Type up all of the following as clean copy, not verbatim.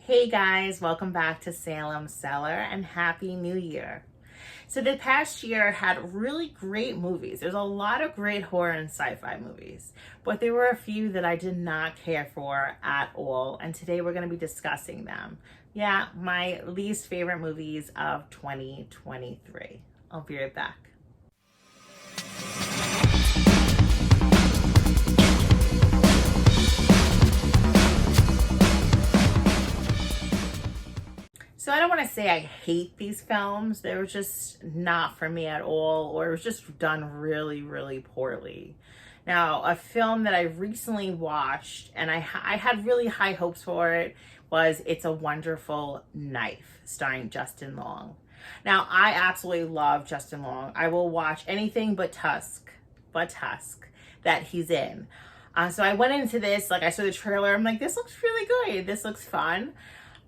Hey guys, welcome back to Salem, Cellar, and Happy New Year. So the past year had really great movies. There's a lot of great horror and sci-fi movies, but there were a few that I did not care for at all, and today we're going to be discussing them. Yeah, my least favorite movies of 2023. I'll be right back. So I don't want to say I hate these films. They were just not for me at all, or it was just done really, really poorly. Now, a film that I recently watched and I had really high hopes for it was It's a Wonderful Knife, starring Justin Long. Now, I absolutely love Justin Long. I will watch anything but Tusk that he's in. So I went into this, like I saw the trailer, I'm like, this looks really good. This looks fun.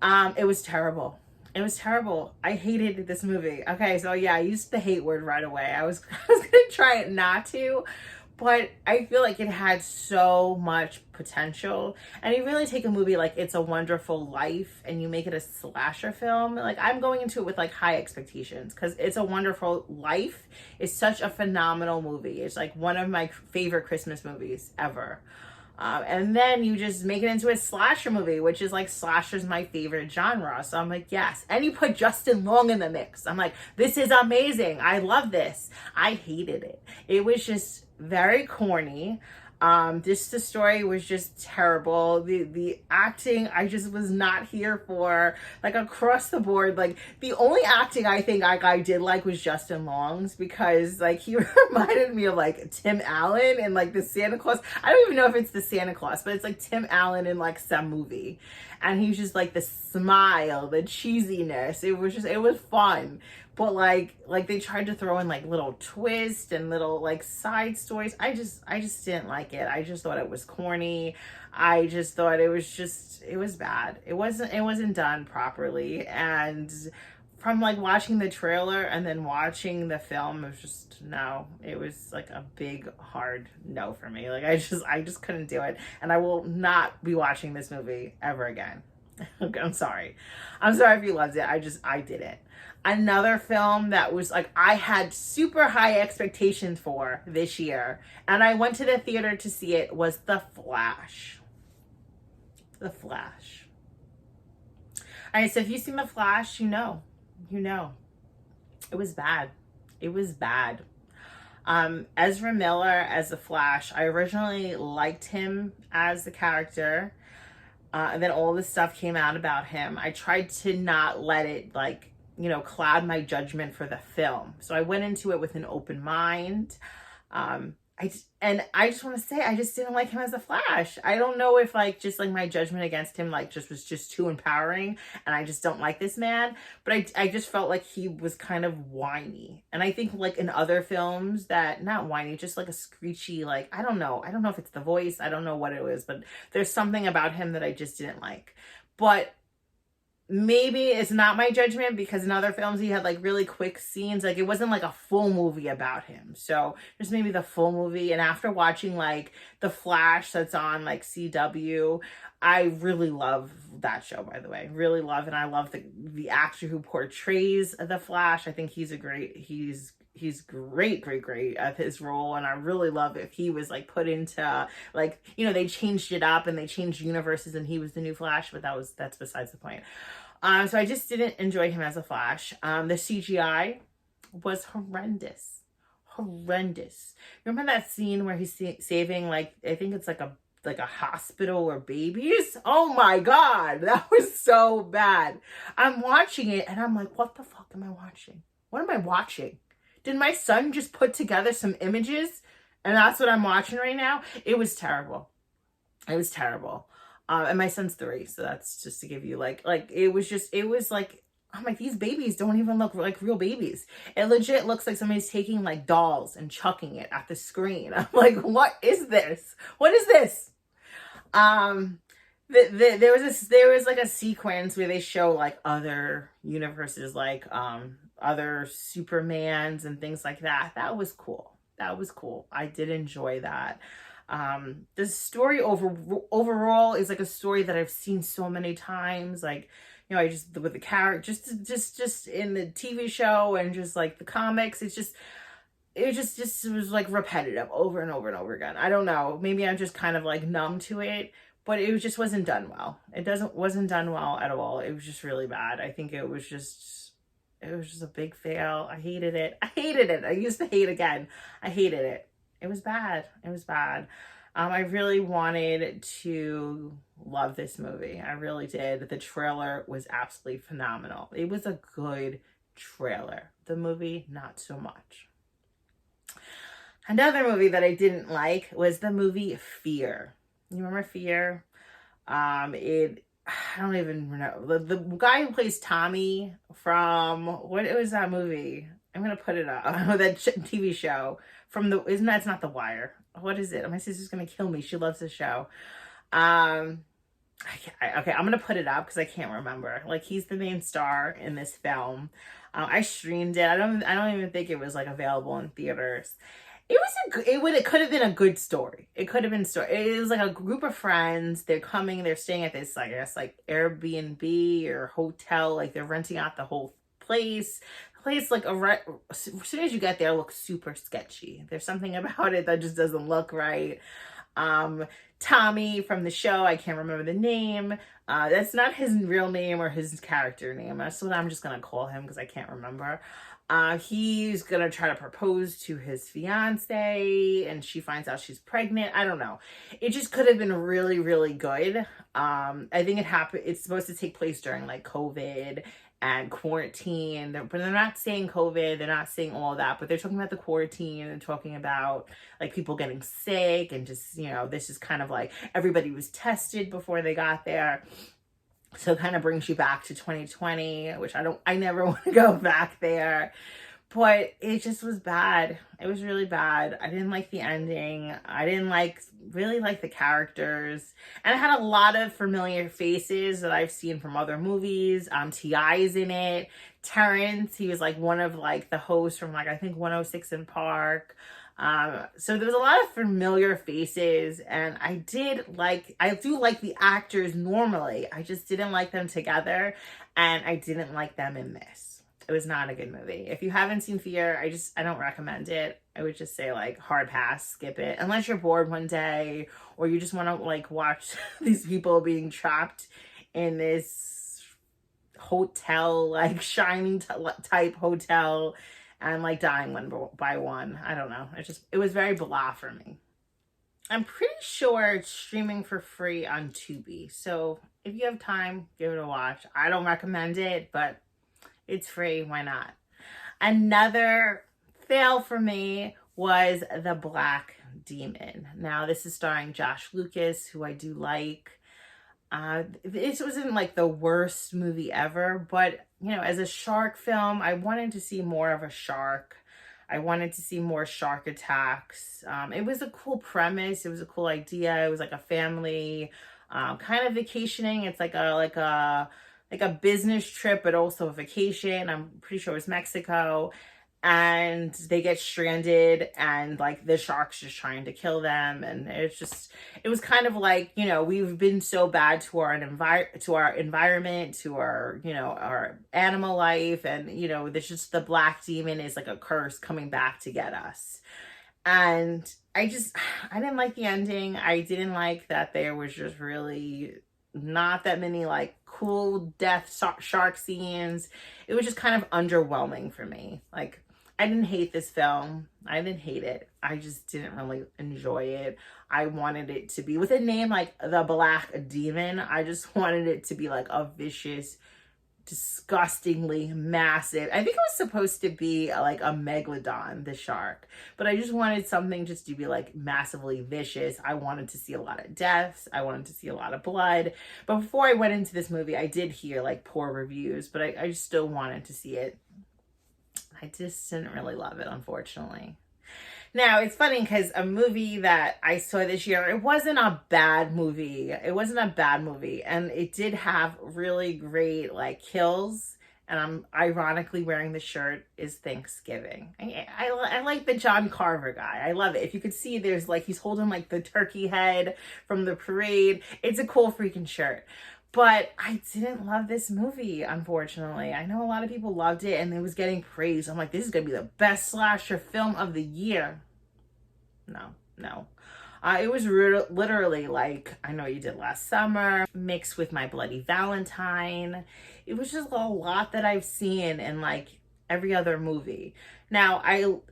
It was terrible. It was terrible. I hated this movie. Okay, so yeah, I used the hate word right away. I was gonna try it not to, but I feel like it had so much potential. And you really take a movie like It's a Wonderful Life and you make it a slasher film. Like, I'm going into it with like high expectations because It's a Wonderful Life is such a phenomenal movie. It's like one of my favorite Christmas movies ever. And then you just make it into a slasher movie, which is like slasher's my favorite genre. So I'm like, yes. And you put Justin Long in the mix. I'm like, this is amazing. I love this. I hated it. It was just very corny. The story was just terrible. The acting I just was not here for, like, across the board. Like, the only acting I think I did like was Justin Long's, because like he reminded me of like Tim Allen in like the Santa Claus. I don't even know if it's the Santa Claus, but it's like Tim Allen in like some movie, and he's just like the smile, the cheesiness. It was fun. But like they tried to throw in like little twists and little like side stories. I just didn't like it. I just thought it was corny. I just thought it was bad. It wasn't done properly. And from like watching the trailer and then watching the film, it was just no. It was like a big hard no for me. Like I just couldn't do it. And I will not be watching this movie ever again. I'm sorry. I'm sorry if you loved it. I didn't. Another film that was like I had super high expectations for this year, and I went to the theater to see it, was The Flash. The Flash. All right, so if you've seen The Flash, you know. It was bad. It was bad. Ezra Miller as the Flash, I originally liked him as the character. And then all this stuff came out about him. I tried to not let it cloud my judgment for the film. So I went into it with an open mind. I just want to say I just didn't like him as a Flash. I don't know if just my judgment against him was just too empowering, and I just don't like this man. But I just felt like he was kind of whiny, and I think like in other films that not whiny, just like a screechy, like I don't know if it's the voice, I don't know what it was, but there's something about him that I just didn't like. But maybe it's not my judgment, because in other films he had like really quick scenes. Like it wasn't like a full movie about him. So just maybe the full movie. And after watching like The Flash that's on like CW, I really love that show, by the way. Really love, and I love the actor who portrays the Flash. I think he's great at his role, and I really love if he was like put into they changed it up and they changed universes and he was the new Flash, but that's besides the point. So I just didn't enjoy him as a Flash. The CGI was horrendous. Remember that scene where he's saving I think it's like a hospital or babies? Oh my God, that was so bad. I'm watching it and I'm like, what the fuck am I watching? What am I watching? Did my son just put together some images and that's what I'm watching right now? It was terrible. And my son's 3, so that's just to give you it was like, I'm like, these babies don't even look like real babies. It legit looks like somebody's taking like dolls and chucking it at the screen. I'm like, what is this? What is this? There was like a sequence where they show like other universes, like other Supermans and things like that. That was cool. I did enjoy that. The story overall is like a story that I've seen so many times. Like, you know, I just, with the character, just in the TV show and just like the comics, it was like repetitive over and over and over again. I don't know. Maybe I'm just kind of like numb to it, but it just wasn't done well. Wasn't done well at all. It was just really bad. I think it was just a big fail. I hated it. I hated it. I used to hate again. I hated it. It was bad. It was bad. I really wanted to love this movie. I really did. The trailer was absolutely phenomenal. It was a good trailer. The movie, not so much. Another movie that I didn't like was the movie Fear. You remember Fear? I don't even know. The guy who plays Tommy from, what was that movie? I'm going to put it up. That TV show from it's not The Wire. What is it? My sister's going to kill me. She loves the show. Okay, I'm going to put it up because I can't remember. Like, he's the main star in this film. I streamed it. I don't even think it was like available in theaters. It could have been a good story. It could have been story. It was like a group of friends. They're staying at this, I guess, like Airbnb or hotel. Like, they're renting out the whole place. The place, like, as soon as you get there, looks super sketchy. There's something about it that just doesn't look right. Tommy from the show, I can't remember the name. That's not his real name or his character name. That's what I'm just gonna call him because I can't remember. He's gonna try to propose to his fiance, and she finds out she's pregnant. I don't know. It just could have been really, really good. I think it's supposed to take place during like COVID and quarantine, but they're not saying COVID, they're not saying all that, but they're talking about the quarantine and talking about like people getting sick and just, you know, this is kind of like everybody was tested before they got there. So it kind of brings you back to 2020, which I never want to go back there. But it just was bad. It was really bad. I didn't like the ending. I didn't really like the characters. And it had a lot of familiar faces that I've seen from other movies. T.I.'s in it. Terrence, he was like one of like the hosts from like, I think 106 in Park. So there was a lot of familiar faces, and I do like the actors normally. I just didn't like them together, and I didn't like them in this. It was not a good movie. If you haven't seen Fear, I don't recommend it. I would just say like hard pass, skip it. Unless you're bored one day or you just want to like watch these people being trapped in this hotel, like Shining type hotel, and like dying one by one. I don't know. It was very blah for me. I'm pretty sure it's streaming for free on Tubi. So if you have time, give it a watch. I don't recommend it, but it's free. Why not? Another fail for me was The Black Demon. Now, this is starring Josh Lucas, who I do like. This wasn't like the worst movie ever, but you know, as a shark film, I wanted to see more of a shark. I wanted to see more shark attacks. It was a cool premise. It was a cool idea. It was like a family kind of vacationing. It's like a business trip, but also a vacation. I'm pretty sure it was Mexico. And they get stranded, and like the shark's just trying to kill them. And it was kind of like, you know, we've been so bad to our environment, to our, you know, our animal life. And, you know, the black demon is like a curse coming back to get us. And I didn't like the ending. I didn't like that there was just really not that many like cool death shark scenes. It was just kind of underwhelming for me. Like, I didn't hate this film. I didn't hate it. I just didn't really enjoy it. I wanted it to be, with a name like The Black Demon, I just wanted it to be like a vicious, disgustingly massive. I think it was supposed to be like a megalodon, the shark, but I just wanted something just to be like massively vicious. I wanted to see a lot of deaths. I wanted to see a lot of blood. But before I went into this movie, I did hear like poor reviews, but I just still wanted to see it. I just didn't really love it, unfortunately. Now, it's funny because a movie that I saw this year, it wasn't a bad movie. It wasn't a bad movie. And it did have really great, like, kills and I'm ironically wearing the shirt, is Thanksgiving. I like the John Carver guy. I love it. If you could see, there's like, he's holding like the turkey head from the parade. It's a cool freaking shirt. But I didn't love this movie, unfortunately. I know a lot of people loved it and it was getting praised. I'm like, this is going to be the best slasher film of the year. No. It was literally like I Know You Did Last Summer mixed with My Bloody Valentine. It was just a lot that I've seen in like every other movie. Now,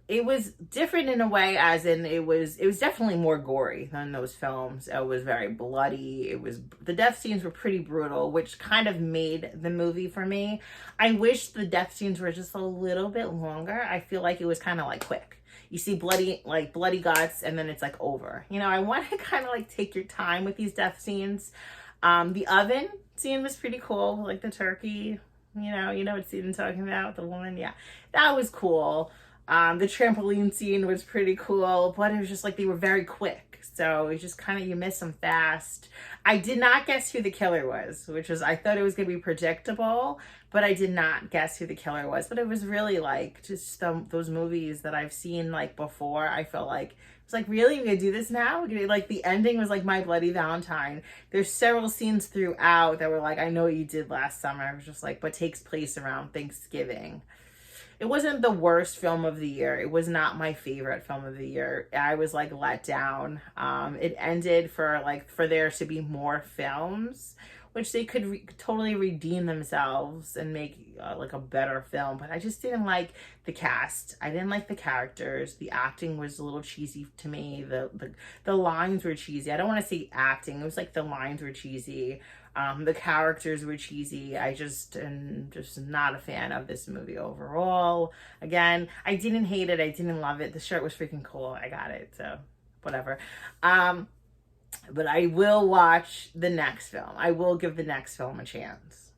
it was different in a way, as in it was definitely more gory than those films. It was very bloody. The death scenes were pretty brutal, which kind of made the movie for me. I wish the death scenes were just a little bit longer. I feel like it was kind of like quick. You see bloody guts and then it's like over. You know, I want to kind of like take your time with these death scenes. The oven scene was pretty cool, like the turkey. You know what scene I'm talking about? The woman, yeah, that was cool. The trampoline scene was pretty cool, but it was just like they were very quick. So it's just kind of, you miss them fast. I did not guess who the killer was, I thought it was going to be predictable, but I did not guess who the killer was. But it was really like just those movies that I've seen like before. I felt like, it's like, really? We're gonna do this now? Like the ending was like My Bloody Valentine. There's several scenes throughout that were like, I Know What You Did Last Summer. It was just like, but takes place around Thanksgiving. It wasn't the worst film of the year. It was not my favorite film of the year. I was like let down. It ended for there to be more films, which they could totally redeem themselves and make like a better film. But I just didn't like the cast. I didn't like the characters. The acting was a little cheesy to me. The lines were cheesy. I don't want to say acting. It was like the lines were cheesy. The characters were cheesy. I just am just not a fan of this movie overall. Again, I didn't hate it. I didn't love it. The shirt was freaking cool. I got it. So whatever. But I will watch the next film. I will give the next film a chance.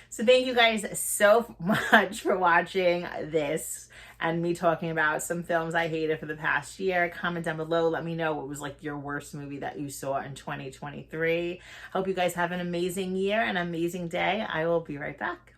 So thank you guys so much for watching this and me talking about some films I hated for the past year. Comment down below. Let me know what was like your worst movie that you saw in 2023. Hope you guys have an amazing year, an amazing day. I will be right back.